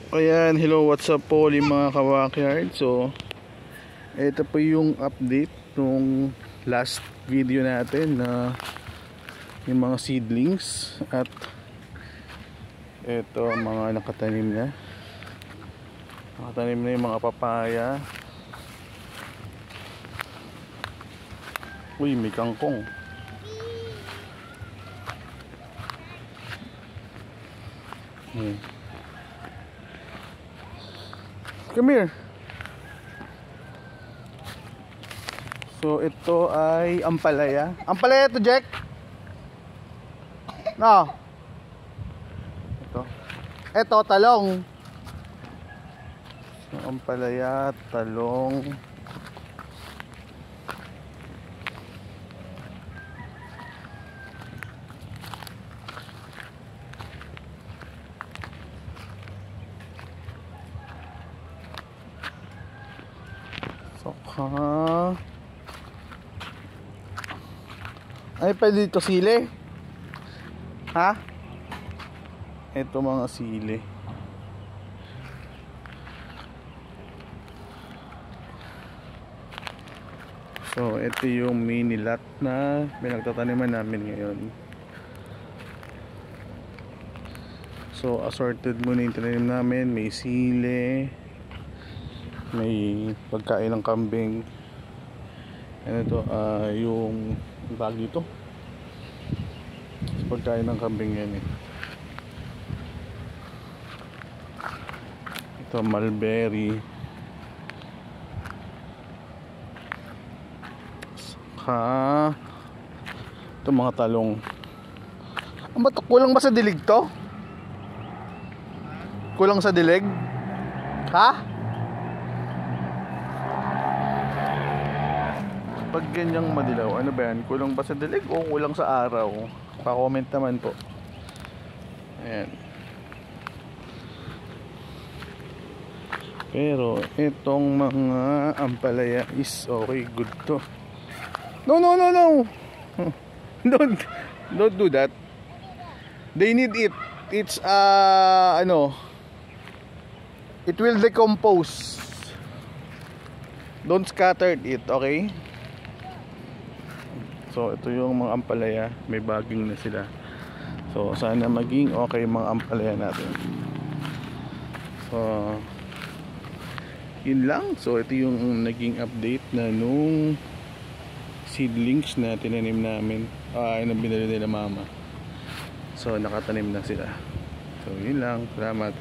Ayan, hello, what's up po mga kawakyard. So, ito po yung update nung last video natin na yung mga seedlings. At ito mga nakatanim na. Nakatanim na yung mga papaya. Uy, may kangkong. Come here. So ito ay ampalaya. Ampalaya to, Jack. No. Ito talong. So ampalaya, talong. Ay, pwede dito sili. Ha? Ito mga sili. So ito yung mini lot na pinagtataniman namin ngayon. So assorted muna yung tinanim namin. May sili, may pagkain ng kambing. Ano to, yung bag dito, pagkain ng kambing yan eh. Ito mulberry, saka ito mga talong. Kulang ba sa dilig to? Kulang sa dilig? Ha? Pag ganyang madilaw, ano ba yan? Kulang ba sa dilig o kulang sa araw? Pa-comment naman po. Ayan. Pero itong mga ampalaya is okay, good to. No. Don't do that. They need it. It's it will decompose. Don't scatter it, okay? So ito yung mga ampalaya, may baging na sila. So sana maging okay mga ampalaya natin. So yun lang. So ito yung naging update na nung seedlings na tinanim namin, na binili nila mama. So nakatanim na sila. So yun lang, salamat.